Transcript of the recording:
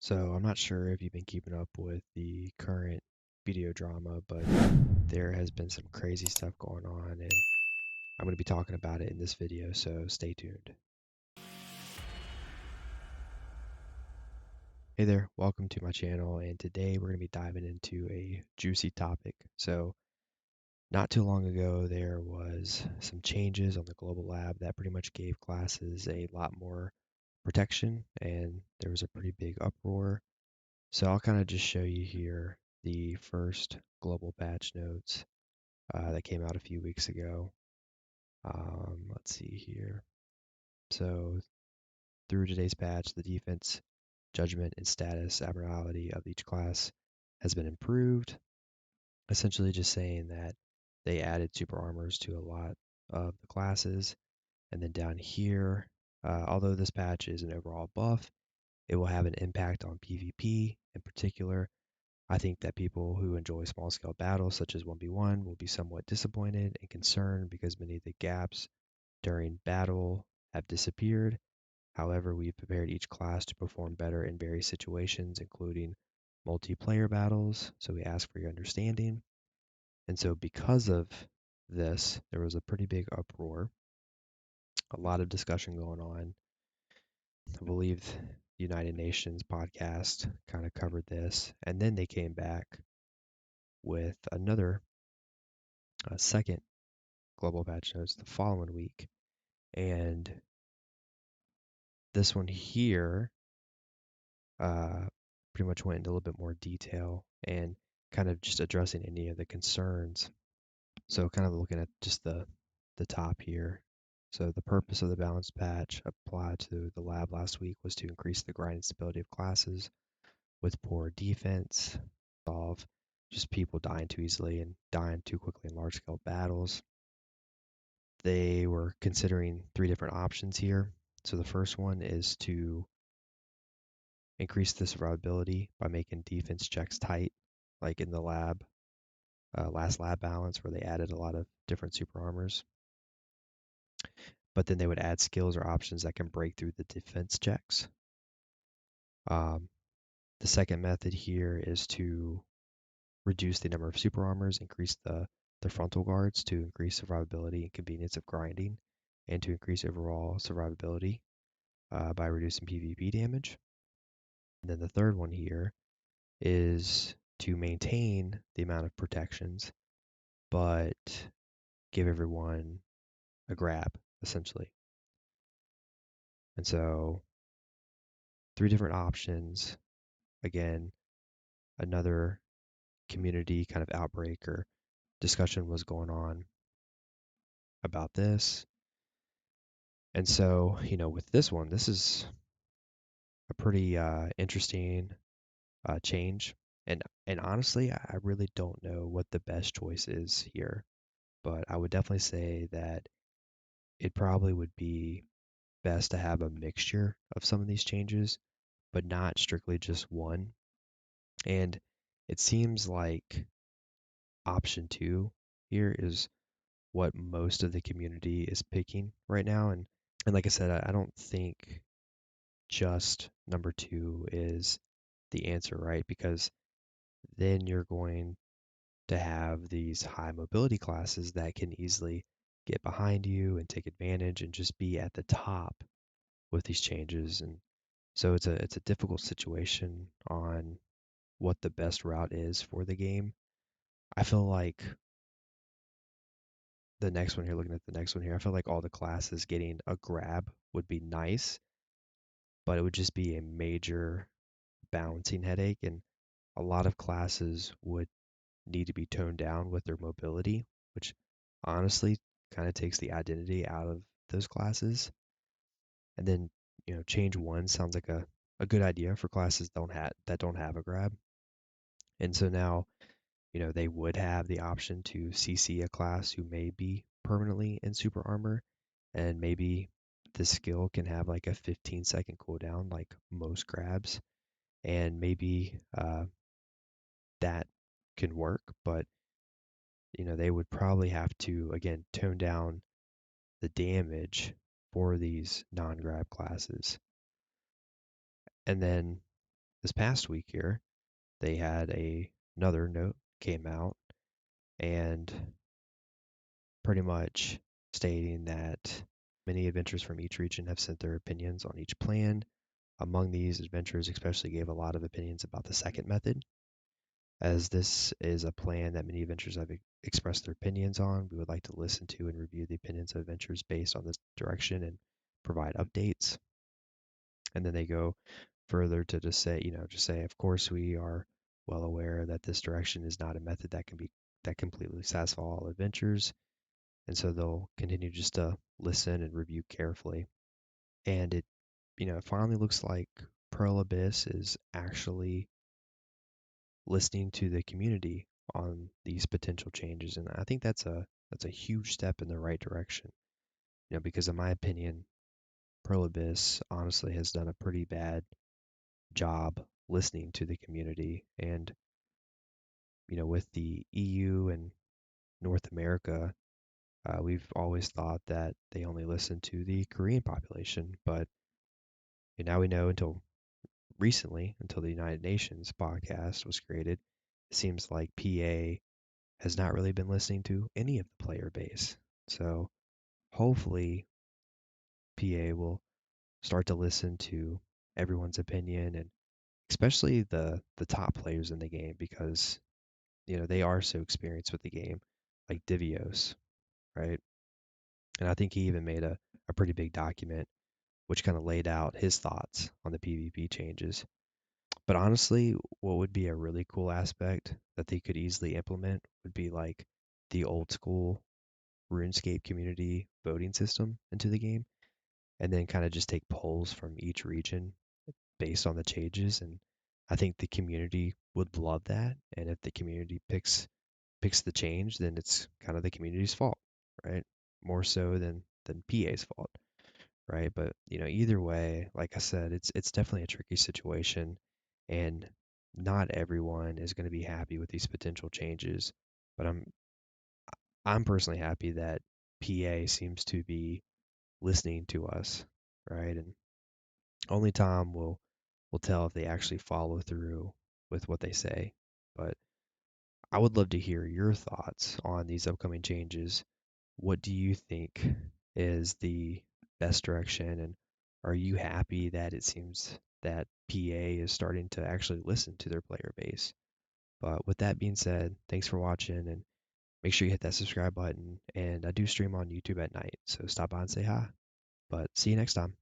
So I'm not sure if you've been keeping up with the current video drama, but there has been some crazy stuff going on, and I'm going to be talking about it in this video, so stay tuned. Hey there, welcome to my channel, and today we're going to be diving into a juicy topic. So not too long ago, there was some changes on the global lab that pretty much gave classes a lot more protection, and there was a pretty big uproar. So I'll kind of just show you here the first global patch notes that came out a few weeks ago. Let's see here. So through today's patch, the defense, judgment, and status abnormality of each class has been improved. Essentially just saying that they added super armors to a lot of the classes. And then down here, although this patch is an overall buff, it will have an impact on PvP in particular. I think that people who enjoy small scale battles such as 1v1 will be somewhat disappointed and concerned because many of the gaps during battle have disappeared. However, we've prepared each class to perform better in various situations, including multiplayer battles, so we ask for your understanding. And so because of this, there was a pretty big uproar, a lot of discussion going on. I believe the United Nations podcast kind of covered this, and then they came back with another second global patch notes the following week. And this one here uh, pretty much went into a little bit more detail and kind of just addressing any of the concerns. So kind of looking at just the top here. So the purpose of the balance patch applied to the lab last week was to increase the grinding stability of classes with poor defense, solve just people dying too easily and dying too quickly in large scale battles. They were considering three different options here. So the first one is to increase the survivability by making defense checks tight, like in the last lab balance where they added a lot of different super armors. But then they would add skills or options that can break through the defense checks. Um, the second method here is to reduce the number of super armors, increase the frontal guards to increase survivability and convenience of grinding, and to increase overall survivability by reducing PvP damage. And then the third one here is to maintain the amount of protections, but give everyone a grab, essentially. And so, three different options. Again, another community kind of outbreak or discussion was going on about this. And so, with this one, this is a pretty interesting change. And honestly, I really don't know what the best choice is here, but I would definitely say that it probably would be best to have a mixture of some of these changes, but not strictly just one. And it seems like option two here is what most of the community is picking right now. And like I said, I don't think just number two is the answer, right? Because then you're going to have these high mobility classes that can easily get behind you and take advantage and just be at the top with these changes. And so it's a difficult situation on what the best route is for the game. I feel like the next one here, looking at the next one here, I feel like all the classes getting a grab would be nice, but it would just be a major balancing headache, and a lot of classes would need to be toned down with their mobility, which honestly kind of takes the identity out of those classes. And then, change one sounds like a good idea for classes that don't have a grab. And so now, they would have the option to CC a class who may be permanently in super armor, and maybe the skill can have like a 15-second cooldown, like most grabs, and maybe that can work. But they would probably have to again tone down the damage for these non-grab classes, and then this past week here, they had another note came out and pretty much stating that many adventurers from each region have sent their opinions on each plan. Among these, adventurers especially gave a lot of opinions about the second method. As this is a plan that many adventurers have expressed their opinions on, we would like to listen to and review the opinions of adventurers based on this direction and provide updates. And then they go further to just say, of course, we are well aware that this direction is not a method that completely satisfies all adventurers, and so they'll continue just to listen and review carefully. And it finally looks like Pearl Abyss is actually listening to the community on these potential changes, and I think that's a huge step in the right direction. Because in my opinion, Pearl Abyss honestly has done a pretty bad job listening to the community, and with the EU and North America, we've always thought that they only listen to the Korean population, but now we know until recently, until the United Nations podcast was created, it seems like PA has not really been listening to any of the player base. So hopefully PA will start to listen to everyone's opinion, and especially the top players in the game, because they are so experienced with the game, like Divios, right? And I think he even made a pretty big document which kind of laid out his thoughts on the PvP changes. But honestly, what would be a really cool aspect that they could easily implement would be like the old school RuneScape community voting system into the game, and then kind of just take polls from each region based on the changes. And I think the community would love that. And if the community picks the change, then it's kind of the community's fault, right? More so than PA's fault, right? But either way, like I said, it's definitely a tricky situation, and not everyone is going to be happy with these potential changes. But I'm personally happy that PA seems to be listening to us, right? And only time will tell if they actually follow through with what they say. But I would love to hear your thoughts on these upcoming changes. What do you think is the best direction, and are you happy that it seems that PA is starting to actually listen to their player base? But with that being said, thanks for watching, and make sure you hit that subscribe button. And I do stream on YouTube at night, so stop by and say hi. But see you next time.